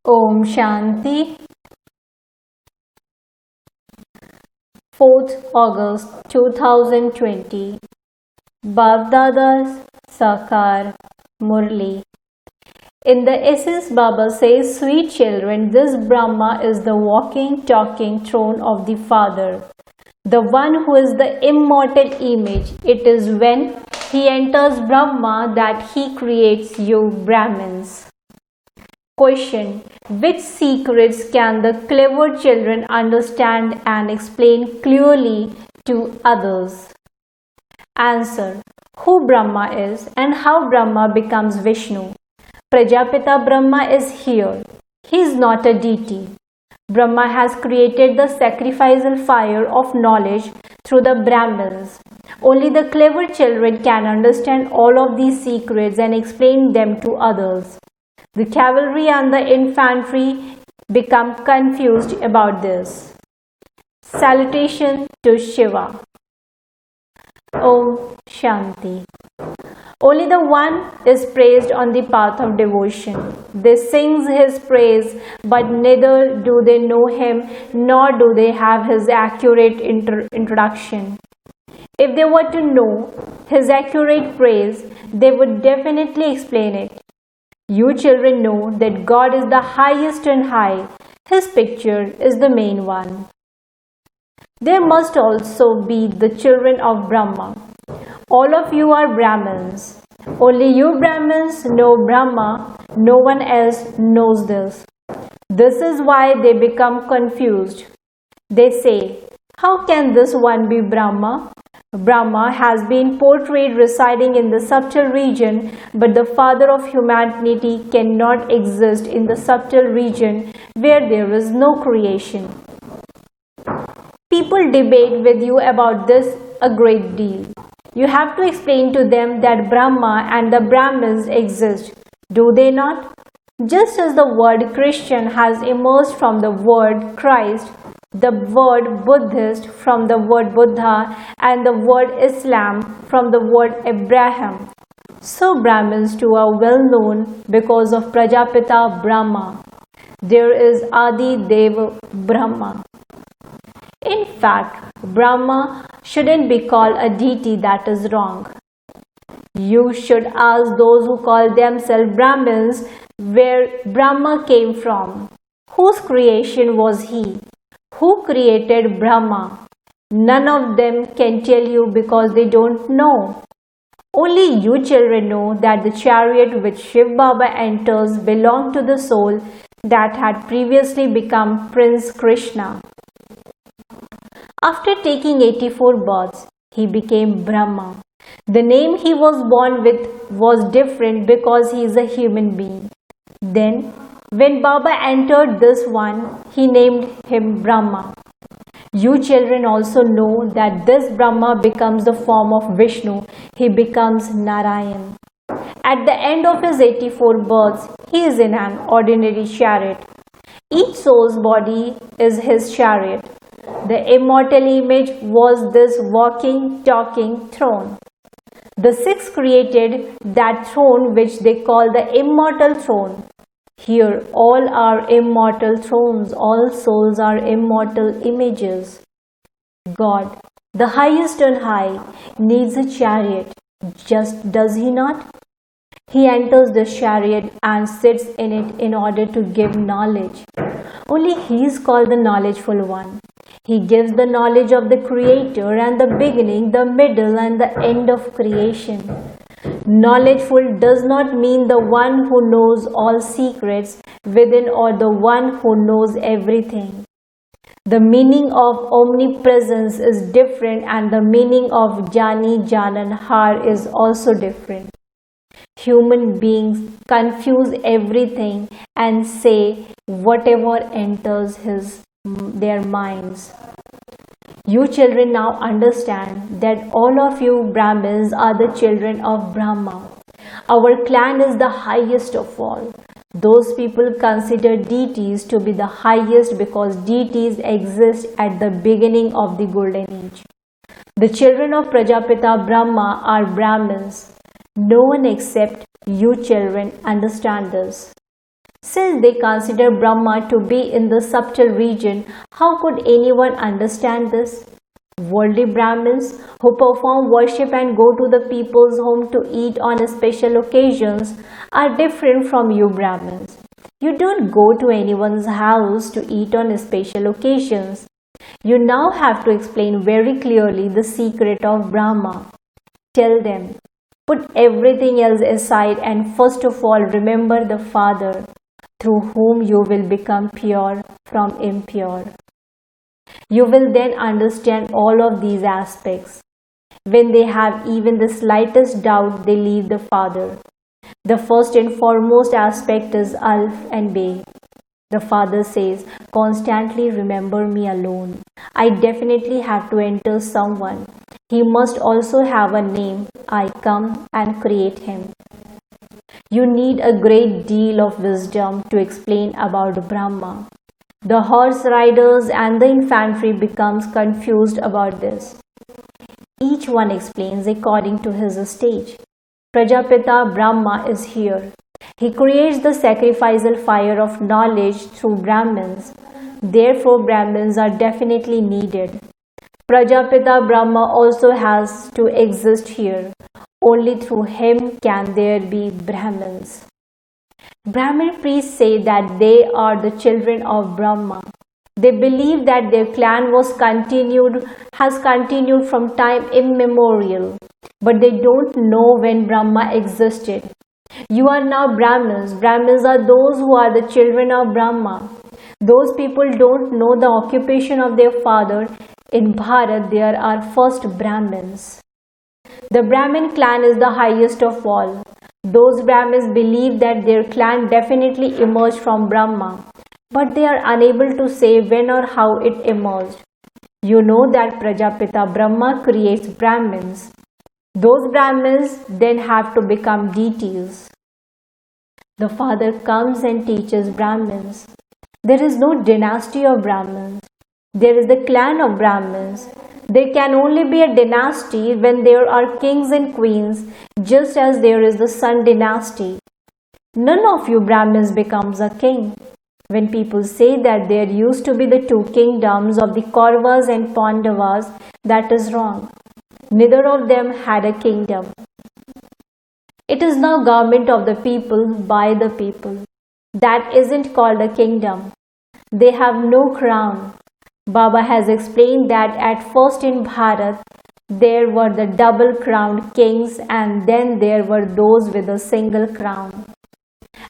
Om Shanti. 4th August 2020. Bavdada's Sakar Murli. In the essence, Baba says, sweet children, this Brahma is the walking, talking throne of the Father, the one who is the immortal image. It is when he enters Brahma that he creates you Brahmins. Question: which secrets can the clever children understand and explain clearly to others? Answer: who Brahma is and how Brahma becomes Vishnu. Prajapita Brahma is here. He is not a deity. Brahma has created the sacrificial fire of knowledge through the Brahmins. Only the clever children can understand all of these secrets and explain them to others. The cavalry and the infantry become confused about this. Salutation to Shiva. Om Shanti. Only the one is praised on the path of devotion. They sing his praise, but neither do they know him nor do they have his accurate introduction. If they were to know his accurate praise, they would definitely explain it. You children know that God is the highest and high. His picture is the main one. There must also be the children of Brahma. All of you are Brahmins. Only you Brahmins know Brahma. No one else knows this. This is why they become confused. They say, how can this one be Brahma? Brahma has been portrayed residing in the subtle region, but the Father of humanity cannot exist in the subtle region where there is no creation. People debate with you about this a great deal. You have to explain to them that Brahma and the Brahmins exist, do they not? Just as the word Christian has emerged from the word Christ, the word Buddhist from the word Buddha, and the word Islam from the word Abraham. So Brahmins too are well known because of Prajapita Brahma. There is Adi Deva Brahma. In fact, Brahma shouldn't be called a deity. That is wrong. You should ask those who call themselves Brahmins where Brahma came from. Whose creation was he? Who created Brahma? None of them can tell you because they don't know. Only you children know that the chariot which Shiv Baba enters belonged to the soul that had previously become Prince Krishna. After taking 84 births, he became Brahma. The name he was born with was different because he is a human being. Then, when Baba entered this one, he named him Brahma. You children also know that this Brahma becomes the form of Vishnu. He becomes Narayan. At the end of his 84 births, he is in an ordinary chariot. Each soul's body is his chariot. The immortal image was this walking, talking throne. The six created that throne which they call the immortal throne. Here all are immortal thrones, all souls are immortal images. God, the highest and high, needs a chariot, just does he not? He enters the chariot and sits in it in order to give knowledge. Only he is called the knowledgeful one. He gives the knowledge of the Creator and the beginning, the middle and the end of creation. Knowledgeful does not mean the one who knows all secrets within or the one who knows everything. The meaning of omnipresence is different and the meaning of Jani Janan Har is also different. Human beings confuse everything and say whatever enters their minds. You children now understand that all of you Brahmins are the children of Brahma. Our clan is the highest of all. Those people consider deities to be the highest because deities exist at the beginning of the golden age. The children of Prajapita Brahma are Brahmins. No one except you children understand this. Since they consider Brahma to be in the subtle region, how could anyone understand this? Worldly Brahmins who perform worship and go to the people's home to eat on special occasions are different from you Brahmins. You don't go to anyone's house to eat on special occasions. You now have to explain very clearly the secret of Brahma. Tell them, put everything else aside and first of all remember the Father, through whom you will become pure from impure. You will then understand all of these aspects. When they have even the slightest doubt, they leave the Father. The first and foremost aspect is Alf and Be. The Father says, constantly remember me alone. I definitely have to enter someone. He must also have a name. I come and create him. You need a great deal of wisdom to explain about Brahma. The horse riders and the infantry becomes confused about this. Each one explains according to his stage. Prajapita Brahma is here. He creates the sacrificial fire of knowledge through Brahmins. Therefore, Brahmins are definitely needed. Prajapita Brahma also has to exist here. Only through him can there be Brahmins. Brahmin priests say that they are the children of Brahma. They believe that their clan has continued from time immemorial, but they don't know when Brahma existed. You are now Brahmins. Brahmins are those who are the children of Brahma. Those people don't know the occupation of their father. In Bharat, there are first Brahmins. The Brahmin clan is the highest of all. Those Brahmins believe that their clan definitely emerged from Brahma, but they are unable to say when or how it emerged. You know that Prajapita Brahma creates Brahmins. Those Brahmins then have to become deities. The Father comes and teaches Brahmins. There is no dynasty of Brahmins. There is the clan of Brahmins. There can only be a dynasty when there are kings and queens, just as there is the Sun dynasty. None of you Brahmins becomes a king. When people say that there used to be the two kingdoms of the Kauravas and Pandavas, that is wrong. Neither of them had a kingdom. It is now government of the people by the people. That isn't called a kingdom. They have no crown. Baba has explained that at first in Bharat, there were the double-crowned kings and then there were those with a single crown.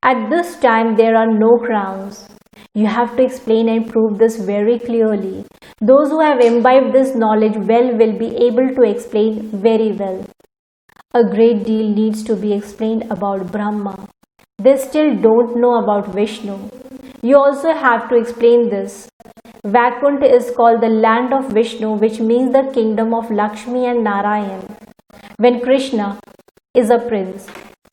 At this time, there are no crowns. You have to explain and prove this very clearly. Those who have imbibed this knowledge well will be able to explain very well. A great deal needs to be explained about Brahma. They still don't know about Vishnu. You also have to explain this. Vaikuntha is called the land of Vishnu, which means the kingdom of Lakshmi and Narayan. When Krishna is a prince,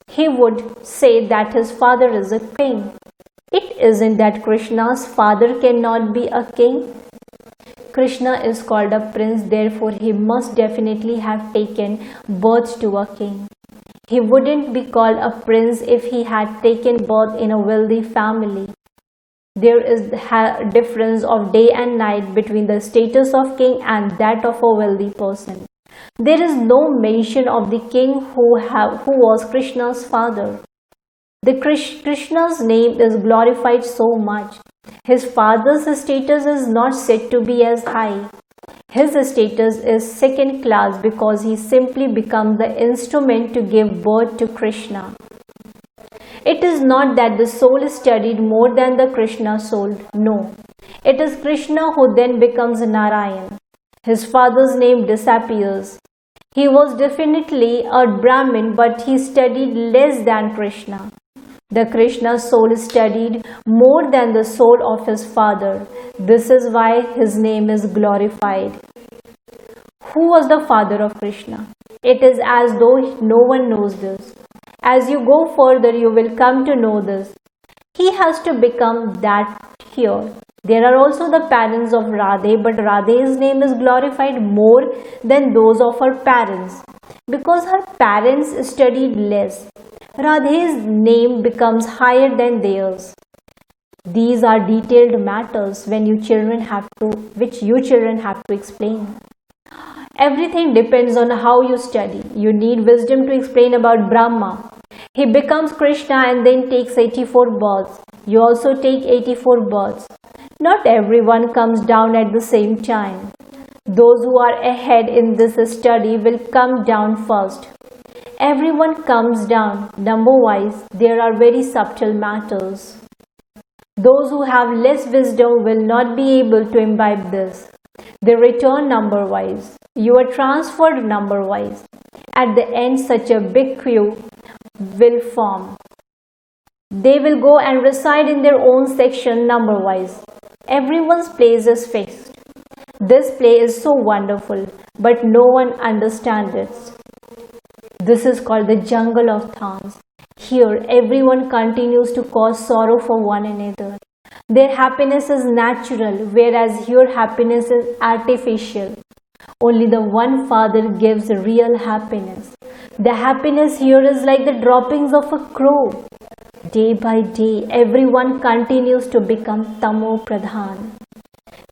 he would say that his father is a king. It isn't that Krishna's father cannot be a king. Krishna is called a prince, therefore he must definitely have taken birth to a king. He wouldn't be called a prince if he had taken birth in a wealthy family. There is a difference of day and night between the status of king and that of a wealthy person. There is no mention of the king who was Krishna's father. Krishna's name is glorified so much. His father's status is not said to be as high. His status is second class because he simply becomes the instrument to give birth to Krishna. It is not that the soul is studied more than the Krishna soul. No. It is Krishna who then becomes Narayan. His father's name disappears. He was definitely a Brahmin, but he studied less than Krishna. The Krishna soul studied more than the soul of his father. This is why his name is glorified. Who was the father of Krishna? It is as though no one knows this. As you go further, you will come to know this. He has to become that here. There are also the parents of Radhe, but Radhe's name is glorified more than those of her parents because her parents studied less. Radhe's name becomes higher than theirs. These are detailed matters which you children have to explain. Everything depends on how you study. You need wisdom to explain about Brahma. He becomes Krishna and then takes 84 births. You also take 84 births. Not everyone comes down at the same time. Those who are ahead in this study will come down first. Everyone comes down number-wise. There are very subtle matters. Those who have less wisdom will not be able to imbibe this. They return number-wise. You are transferred number-wise. At the end, such a big queue will form. They will go and reside in their own section number-wise. Everyone's place is fixed. This play is so wonderful, but no one understands it. This is called the jungle of thorns. Here, everyone continues to cause sorrow for one another. Their happiness is natural, whereas your happiness is artificial. Only the one Father gives real happiness. The happiness here is like the droppings of a crow. Day by day, everyone continues to become Tamo Pradhan.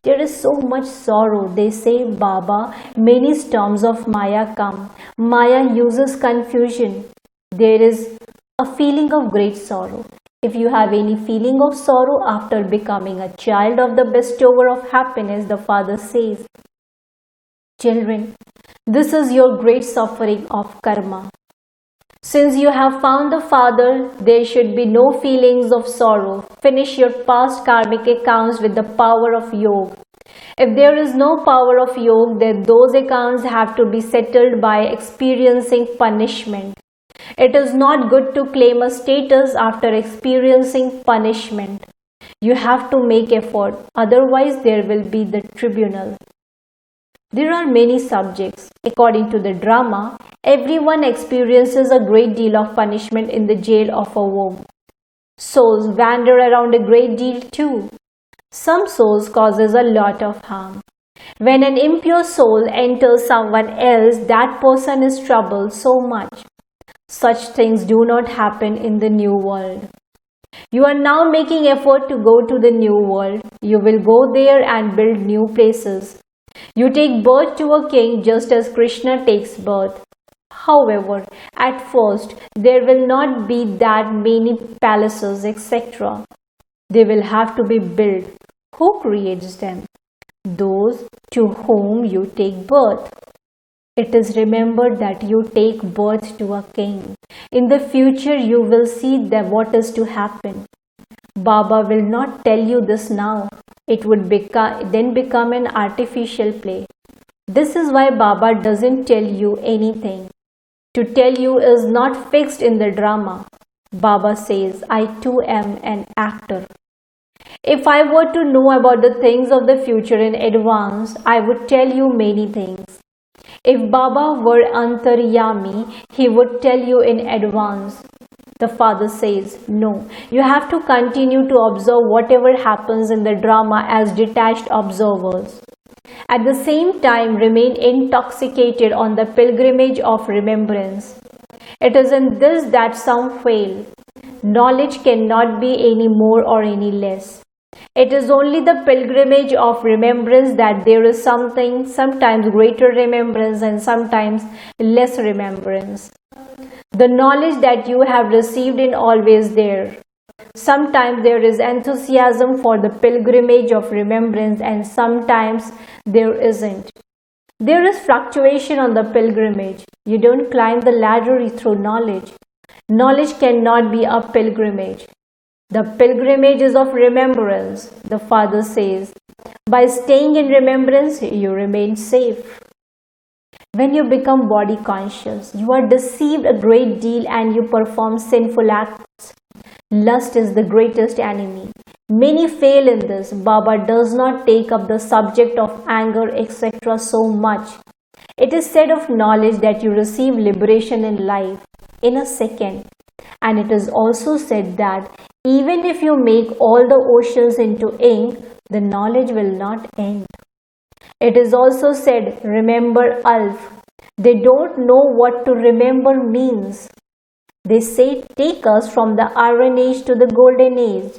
There is so much sorrow. They say, Baba, many storms of Maya come. Maya uses confusion. There is a feeling of great sorrow. If you have any feeling of sorrow after becoming a child of the bestower of happiness, the Father says, children, this is your great suffering of karma. Since you have found the Father, there should be no feelings of sorrow. Finish your past karmic accounts with the power of yoga. If there is no power of yoga, then those accounts have to be settled by experiencing punishment. It is not good to claim a status after experiencing punishment. You have to make effort, otherwise there will be the tribunal. There are many subjects. According to the drama, everyone experiences a great deal of punishment in the jail of a womb. Souls wander around a great deal too. Some souls causes a lot of harm. When an impure soul enters someone else, that person is troubled so much. Such things do not happen in the new world. You are now making effort to go to the new world. You will go there and build new places. You take birth to a king just as Krishna takes birth. However, at first, there will not be that many palaces, etc. They will have to be built. Who creates them? Those to whom you take birth. It is remembered that you take birth to a king. In the future, you will see that what is to happen. Baba will not tell you this now. It would then become an artificial play. This is why Baba doesn't tell you anything. To tell you is not fixed in the drama. Baba says, I too am an actor. If I were to know about the things of the future in advance, I would tell you many things. If Baba were Antaryami, he would tell you in advance. The Father says, no, you have to continue to observe whatever happens in the drama as detached observers. At the same time, remain intoxicated on the pilgrimage of remembrance. It is in this that some fail. Knowledge cannot be any more or any less. It is only the pilgrimage of remembrance that there is something, sometimes greater remembrance and sometimes less remembrance. The knowledge that you have received is always there. Sometimes there is enthusiasm for the pilgrimage of remembrance and sometimes there isn't. There is fluctuation on the pilgrimage. You don't climb the ladder through knowledge. Knowledge cannot be a pilgrimage. The pilgrimage is of remembrance, the Father says. By staying in remembrance, you remain safe. When you become body conscious, you are deceived a great deal and you perform sinful acts. Lust is the greatest enemy. Many fail in this. Baba does not take up the subject of anger, etc. so much. It is said of knowledge that you receive liberation in life in a second. And it is also said that even if you make all the oceans into ink, the knowledge will not end. It is also said, remember Alf. They don't know what to remember means. They say, take us from the Iron Age to the Golden Age.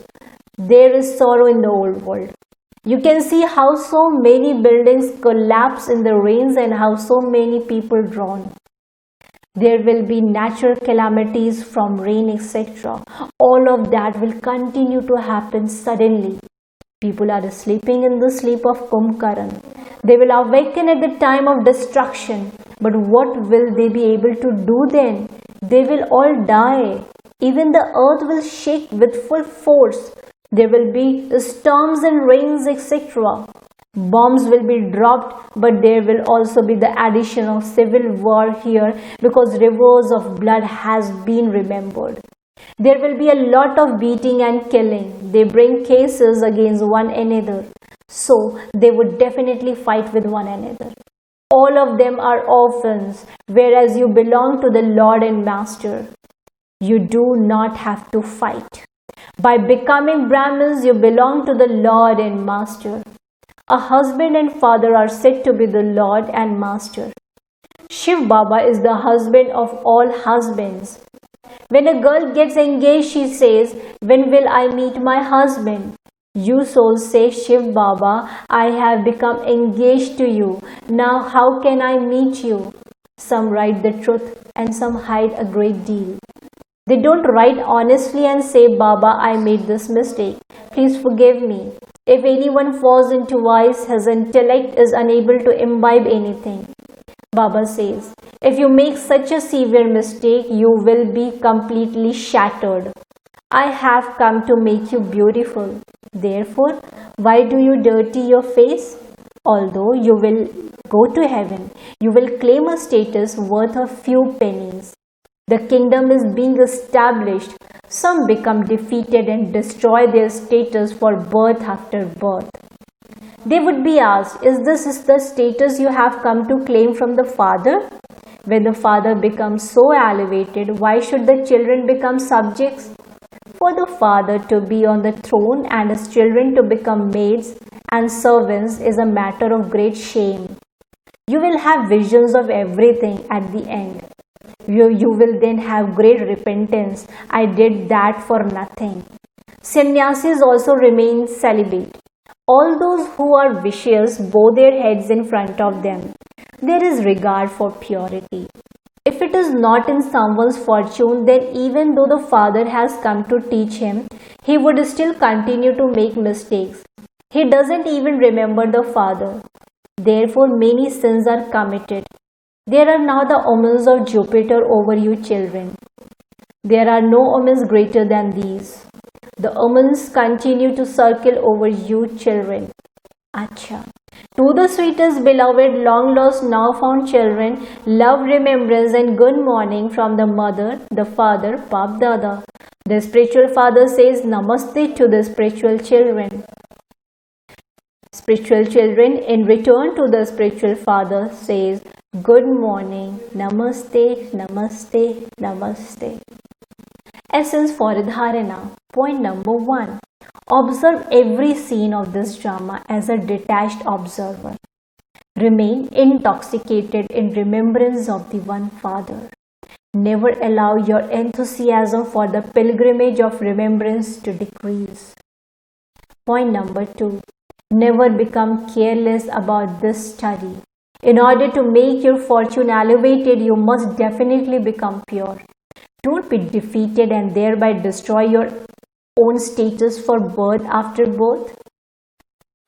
There is sorrow in the old world. You can see how so many buildings collapse in the rains and how so many people drown. There will be natural calamities from rain, etc. All of that will continue to happen suddenly. People are sleeping in the sleep of Kumbhkaran. They will awaken at the time of destruction. But what will they be able to do then? They will all die. Even the earth will shake with full force. There will be storms and rains, etc. Bombs will be dropped, but there will also be the addition of civil war here because rivers of blood has been remembered. There will be a lot of beating and killing. They bring cases against one another. So they would definitely fight with one another. All of them are orphans, whereas you belong to the Lord and Master. You do not have to fight. By becoming Brahmins, you belong to the Lord and Master. A husband and father are said to be the Lord and Master. Shiv Baba is the husband of all husbands. When a girl gets engaged, she says, "When will I meet my husband?" You souls say, "Shiv Baba, I have become engaged to you. Now how can I meet you?" Some write the truth and some hide a great deal. They don't write honestly and say, "Baba, I made this mistake. Please forgive me." If anyone falls into vice, his intellect is unable to imbibe anything. Baba says, if you make such a severe mistake, you will be completely shattered. I have come to make you beautiful. Therefore, why do you dirty your face? Although you will go to heaven, you will claim a status worth a few pennies. The kingdom is being established. Some become defeated and destroy their status for birth after birth. They would be asked, is this the status you have come to claim from the father? When the father becomes so elevated, why should the children become subjects? For the father to be on the throne and his children to become maids and servants is a matter of great shame. You will have visions of everything at the end. You will then have great repentance. I did that for nothing. Sannyasis also remain celibate. All those who are vicious bow their heads in front of them. There is regard for purity. If it is not in someone's fortune, then even though the father has come to teach him, he would still continue to make mistakes. He doesn't even remember the father. Therefore, many sins are committed. There are now the omens of Jupiter over you children. There are no omens greater than these. The omens continue to circle over you children. Acha. To the sweetest beloved, long lost, now found children, love, remembrance and good morning from the mother, the father, Bap Dada. The spiritual father says Namaste to the spiritual children. Spiritual children in return to the spiritual father says good morning, Namaste, Namaste, Namaste. Essence for Dharana. Point number 1. Observe every scene of this drama as a detached observer. Remain intoxicated in remembrance of the one Father. Never allow your enthusiasm for the pilgrimage of remembrance to decrease. Point number 2. Never become careless about this study. In order to make your fortune elevated, you must definitely become pure. Don't be defeated and thereby destroy your own status for birth after birth.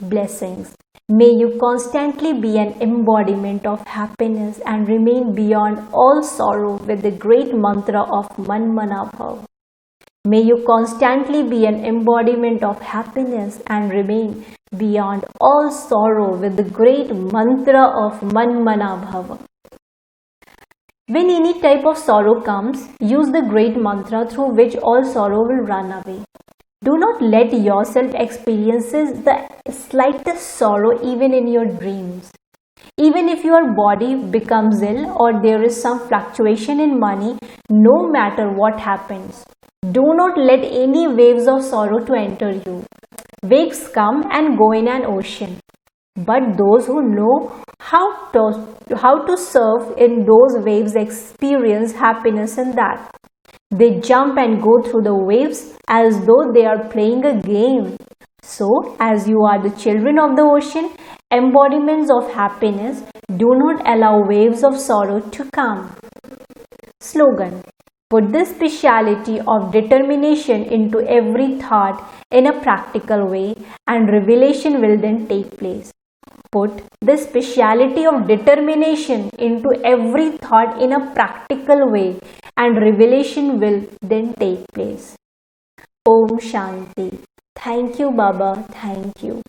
Blessings. May you constantly be an embodiment of happiness and remain beyond all sorrow with the great mantra of Man Mana Bhav. May you constantly be an embodiment of happiness and remain beyond all sorrow with the great mantra of Man Mana Bhava. When any type of sorrow comes, use the great mantra through which all sorrow will run away. Do not let yourself experience the slightest sorrow even in your dreams. Even if your body becomes ill or there is some fluctuation in money, no matter what happens, do not let any waves of sorrow to enter you. Waves come and go in an ocean, but those who know how to surf in those waves experience happiness in that. They jump and go through the waves as though they are playing a game. So, as you are the children of the ocean, embodiments of happiness, do not allow waves of sorrow to come. Slogan: put the speciality of determination into every thought in a practical way, and revelation will then take place. Put the speciality of determination into every thought in a practical way, and revelation will then take place. Om Shanti. Thank you, Baba. Thank you.